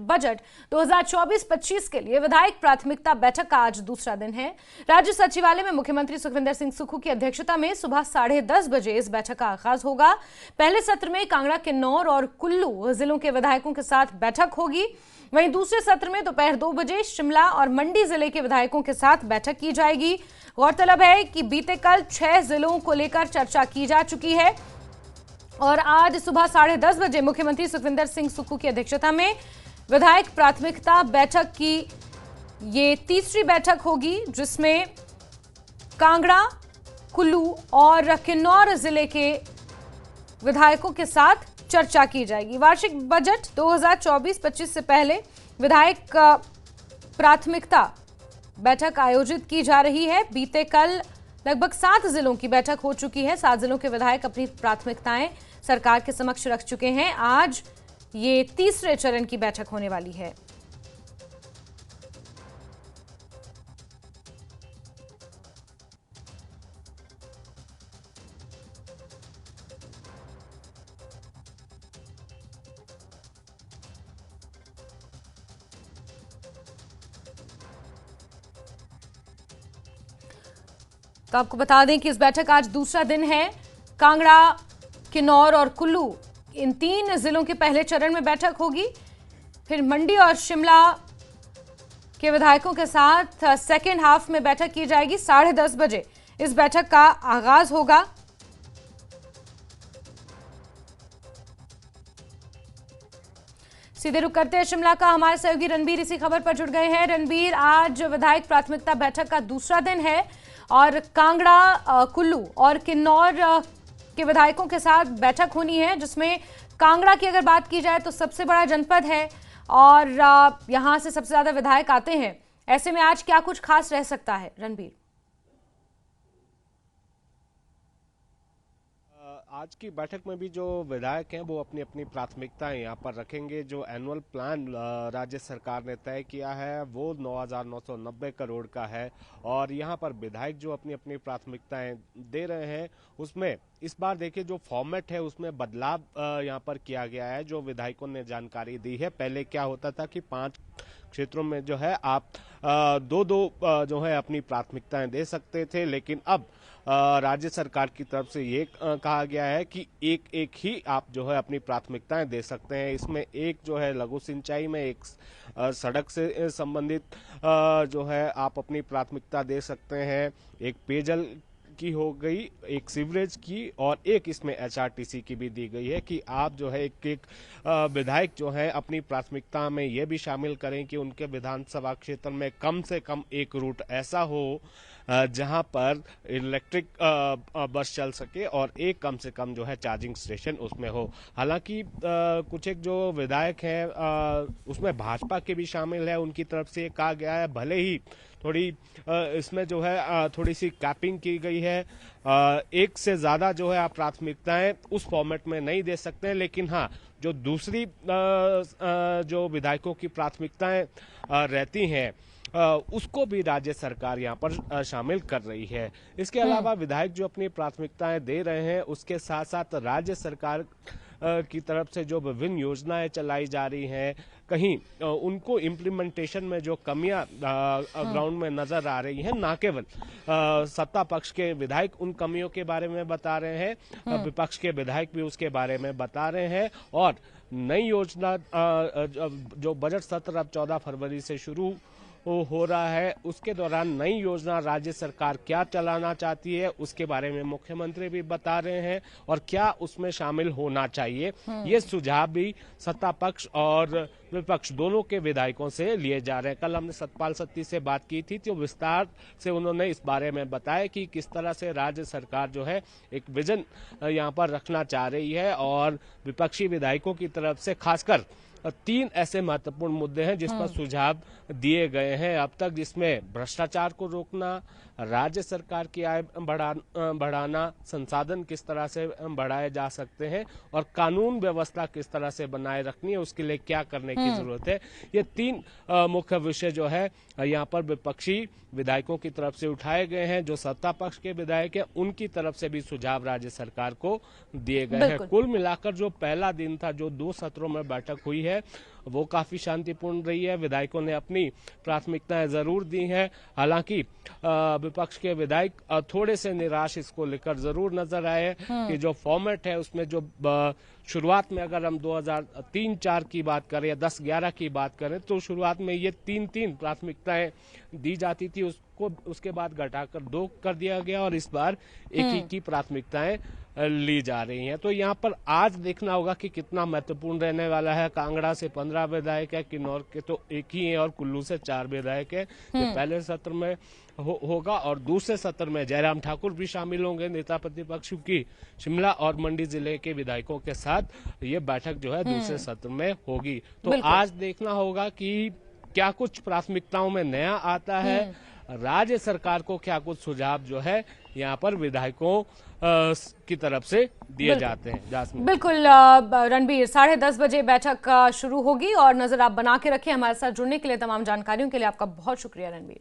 Budget 2024-25 के लिए विधायक प्राथमिकता बैठक का आज दूसरा दिन है। राज्य सचिवालय में मुख्यमंत्री सुखविंदर सिंह सुक्खू की अध्यक्षता में सुबह 10:30 बजे इस बैठक का आगाज होगा। पहले सत्र में कांगड़ा, किन्नौर और कुल्लू जिलों के विधायकों के साथ बैठक होगी। वहीं दूसरे सत्र में दोपहर 2 बजे शिमला और मंडी जिले के विधायकों के साथ बैठक की जाएगी। गौरतलब है कि बीते कल 6 जिलों को लेकर चर्चा की जा चुकी है और आज सुबह 10:30 बजे मुख्यमंत्री सुखविंदर सिंह सुक्खू की अध्यक्षता में विधायक प्राथमिकता बैठक की ये तीसरी बैठक होगी, जिसमें कांगड़ा, कुल्लू और किन्नौर जिले के विधायकों के साथ चर्चा की जाएगी। वार्षिक बजट 2024-25 से पहले विधायक प्राथमिकता बैठक आयोजित की जा रही है। बीते कल लगभग 7 जिलों की बैठक हो चुकी है। 7 जिलों के विधायक अपनी प्राथमिकताएं सरकार के समक्ष रख चुके हैं। आज ये तीसरे चरण की बैठक होने वाली है। तो आपको बता दें कि इस बैठक आज दूसरा दिन है। कांगड़ा, किन्नौर और कुल्लू इन 3 जिलों के पहले चरण में बैठक होगी। फिर मंडी और शिमला के विधायकों के साथ सेकेंड हाफ में बैठक की जाएगी। 10:30 बजे इस बैठक का आगाज होगा। सीधे रुक करते हैं शिमला का। हमारे सहयोगी रणबीर इसी खबर पर जुड़ गए हैं। रणबीर, आज विधायक प्राथमिकता बैठक का दूसरा दिन है और कांगड़ा, कुल्लू और किन्नौर के विधायकों के साथ बैठक होनी है, जिसमें कांगड़ा की अगर बात की जाए तो सबसे बड़ा जनपद है और यहां से सबसे ज्यादा विधायक आते हैं। ऐसे में आज क्या कुछ खास रह सकता है रणबीर? आज की बैठक में भी जो विधायक हैं वो अपनी अपनी प्राथमिकताएं यहाँ पर रखेंगे। जो एनुअल प्लान राज्य सरकार ने तय किया है वो 9,990 करोड़ का है और यहाँ पर विधायक जो अपनी अपनी प्राथमिकताएं दे रहे हैं उसमें इस बार देखिए जो फॉर्मेट है उसमें बदलाव यहाँ पर किया गया है। जो विधायकों ने जानकारी दी है, पहले क्या होता था कि 5 क्षेत्रों में जो है आप 2-2 जो है अपनी प्राथमिकताएं दे सकते थे, लेकिन अब राज्य सरकार की तरफ से ये कहा गया है कि एक ही आप जो है अपनी प्राथमिकताएं दे सकते हैं। इसमें एक जो है लघु सिंचाई में, एक सड़क से संबंधित जो है आप अपनी प्राथमिकता दे सकते हैं, एक पेयजल की हो गई, एक सीवरेज की और एक इसमें एचआरटीसी की भी दी गई है कि आप जो है एक विधायक जो है अपनी प्राथमिकता में ये भी शामिल करें कि उनके विधानसभा क्षेत्र में कम से कम एक रूट ऐसा हो जहां पर इलेक्ट्रिक बस चल सके और एक कम से कम जो है चार्जिंग स्टेशन उसमें हो। हालांकि कुछ एक जो विधायक हैं उसमें भाजपा के भी शामिल है। उनकी तरफ से कहा गया है भले ही थोड़ी इसमें जो है थोड़ी सी कैपिंग की गई है, एक से ज्यादा जो है आप प्राथमिकताएं उस फॉर्मेट में नहीं दे सकते, लेकिन हाँ जो दूसरी जो विधायकों की प्राथमिकताएं रहती हैं उसको भी राज्य सरकार यहाँ पर शामिल कर रही है। इसके अलावा विधायक जो अपनी प्राथमिकताएं दे रहे हैं उसके साथ साथ राज्य सरकार की तरफ से जो विभिन्न योजनाएं चलाई जा रही हैं, कहीं उनको इम्प्लीमेंटेशन में जो कमियां ग्राउंड में नजर आ रही हैं, ना केवल सत्ता पक्ष के विधायक उन कमियों के बारे में बता रहे हैं, विपक्ष के विधायक भी उसके बारे में बता रहे हैं और नई योजना जो बजट सत्र अब 14 फरवरी से शुरू हो रहा है उसके दौरान नई योजना राज्य सरकार क्या चलाना चाहती है उसके बारे में मुख्यमंत्री भी बता रहे हैं और क्या उसमें शामिल होना चाहिए। ये सुझाव भी सत्ता पक्ष और विपक्ष दोनों के विधायकों से लिए जा रहे हैं। कल हमने सतपाल सत्ती से बात की थी तो विस्तार से उन्होंने इस बारे में बताया कि किस तरह से राज्य सरकार जो है एक विजन यहाँ पर रखना चाह रही है और विपक्षी विधायकों की तरफ से खासकर 3 ऐसे महत्वपूर्ण मुद्दे हैं जिस पर सुझाव दिए गए हैं अब तक, जिसमें भ्रष्टाचार को रोकना, राज्य सरकार की आय बढ़ाना, संसाधन किस तरह से बढ़ाए जा सकते हैं और कानून व्यवस्था किस तरह से बनाए रखनी है, उसके लिए क्या करने की जरूरत है। ये 3 मुख्य विषय जो है यहाँ पर विपक्षी विधायकों की तरफ से उठाए गए हैं। जो सत्ता पक्ष के विधायक हैं उनकी तरफ से भी सुझाव राज्य सरकार को दिए गए हैं। कुल मिलाकर जो पहला दिन था, जो 2 सत्रों में बैठक हुई है, वो काफ़ी शांतिपूर्ण रही है। विधायकों ने अपनी प्राथमिकताएं ज़रूर दी हैं। हालांकि विपक्ष के विधायक थोड़े से निराश इसको लेकर ज़रूर नजर आए कि जो फॉर्मेट है उसमें जो शुरुआत में अगर हम 2003-4 की बात करें या 10-11 की बात करें तो शुरुआत में ये 3-3 प्राथमिकताएं दी जाती थी, उसको उसके बाद घटाकर 2 कर दिया गया और इस बार एक की प्राथमिकताएं ली जा रही हैं। तो यहाँ पर आज देखना होगा कि कितना महत्वपूर्ण रहने वाला है। कांगड़ा से 15 विधायक है, किन्नौर के तो 1 ही है और कुल्लू से 4 विधायक है। ये पहले सत्र में होगा और दूसरे सत्र में जयराम ठाकुर भी शामिल होंगे नेता प्रतिपक्ष की। शिमला और मंडी जिले के विधायकों के साथ ये बैठक जो है दूसरे सत्र में होगी। तो आज देखना होगा कि क्या कुछ प्राथमिकताओं में नया आता है, राज्य सरकार को क्या कुछ सुझाव जो है यहाँ पर विधायकों की तरफ से दिए जाते हैं। जासमीन, बिल्कुल रणबीर, 10:30 बजे बैठक शुरू होगी और नजर आप बना के रखें। हमारे साथ जुड़ने के लिए, तमाम जानकारियों के लिए आपका बहुत शुक्रिया रणबीर।